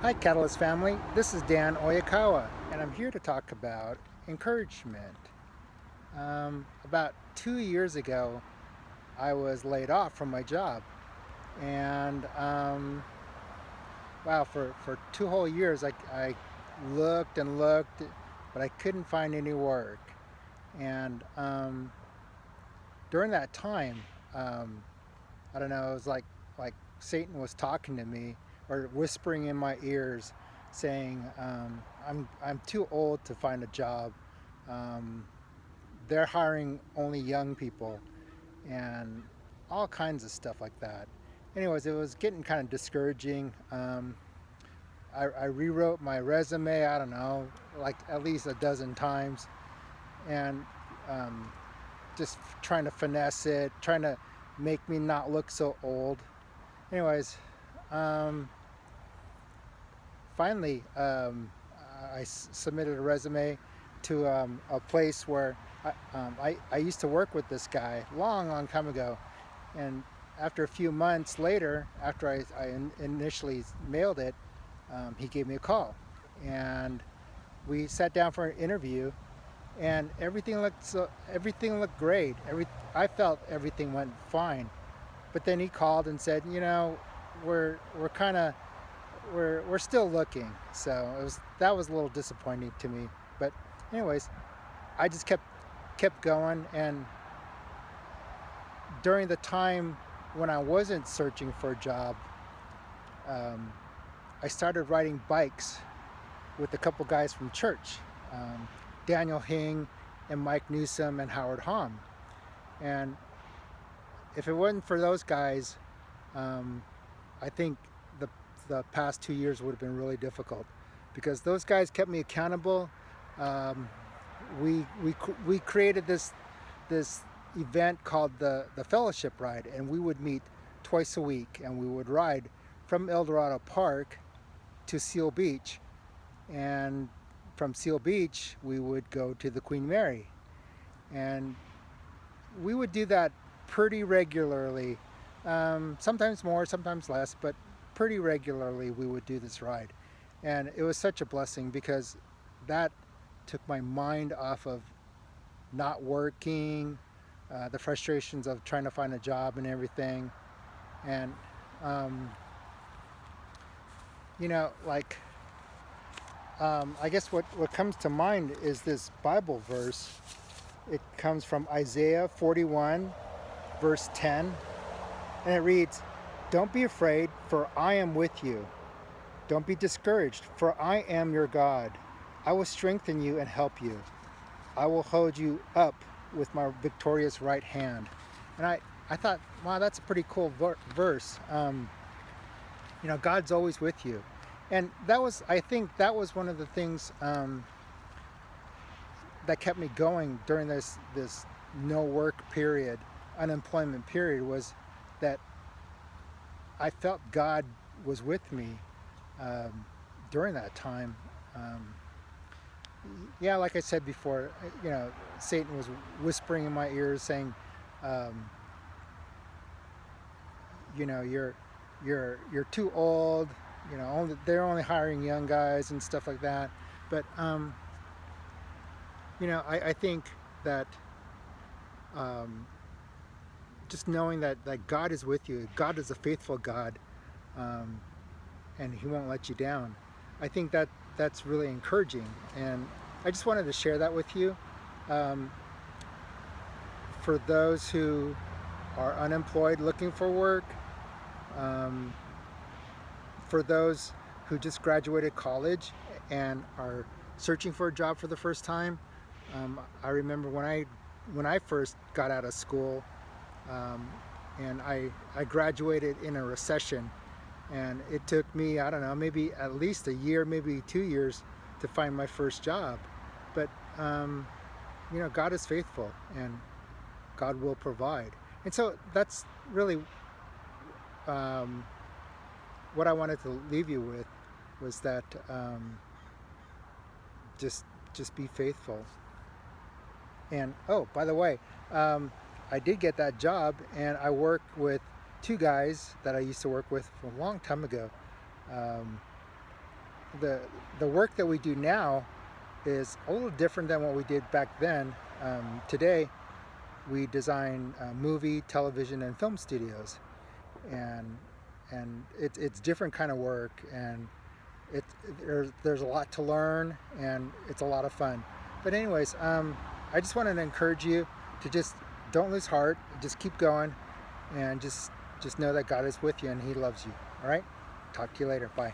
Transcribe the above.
Hi, Catalyst family. This is Dan Oyakawa, and I'm here to talk about encouragement. About 2 years ago, I was laid off from my job, and wow, for 2 whole years, I looked and looked, but I couldn't find any work. And during that time, um, I don't know, it was like Satan was talking to me or whispering in my ears, saying, I'm too old to find a job. Um, they're hiring only young people, and all kinds of stuff like that. Anyways, it was getting kind of discouraging. I rewrote my resume, I don't know, like at least a dozen times, and um, just trying to finesse it, trying to make me not look so old. Anyways, um, finally, submitted a resume to a place where I used to work with this guy long time ago. And after a few months later, after I initially mailed it, he gave me a call. And we sat down for an interview, and everything looked great. I felt everything went fine. But then he called and said, we're kind of we're still looking. So that was a little disappointing to me. But anyways, I just kept going, and during the time when I wasn't searching for a job, um, I started riding bikes with a couple guys from church, um, Daniel Hing and Mike Newsom and Howard Hom. And if it wasn't for those guys, um, I think the the past 2 years would have been really difficult, because those guys kept me accountable. Um, we created this event called the Fellowship Ride, and we would meet twice a week, and we would ride from El Dorado Park to Seal Beach, and from Seal Beach we would go to the Queen Mary, and we would do that pretty regularly. Sometimes more, sometimes less, but pretty regularly we would do this ride. And it was such a blessing, because that took my mind off of not working, the frustrations of trying to find a job and everything. And, um, like, I guess what comes to mind is this Bible verse. It comes from Isaiah 41, verse 10. And it reads, "Don't be afraid, for I am with you. Don't be discouraged, for I am your God. I will strengthen you and help you. I will hold you up with my victorious right hand." And I thought, wow, that's a pretty cool verse. God's always with you. And I think that was one of the things that kept me going during this no work period, unemployment period, was that I felt God was with me um, during that time. Um, yeah, like I said before, Satan was whispering in my ears, saying, um, you're too old. They're only hiring young guys and stuff like that. But I think that um, just knowing that God is with you, God is a faithful God, um, and He won't let you down. I think that's really encouraging, and I just wanted to share that with you. Um, for those who are unemployed looking for work, um, for those who just graduated college and are searching for a job for the first time. I remember when I first got out of school, um, and I graduated in a recession, and it took me, I don't know, maybe at least a year, maybe 2 years to find my first job. But God is faithful, and God will provide. And so that's really um, what I wanted to leave you with, was that just just be faithful. And oh, by the way, um, I did get that job, and I work with two guys that I used to work with from a long time ago. Um, the the work that we do now is a little different than what we did back then. Today, we design movie, television, and film studios, and it's different kind of work, and it there's a lot to learn, and it's a lot of fun. But anyways, I just wanted to encourage you to just don't lose heart, just keep going, and just know that God is with you and He loves you. All right, talk to you later. Bye.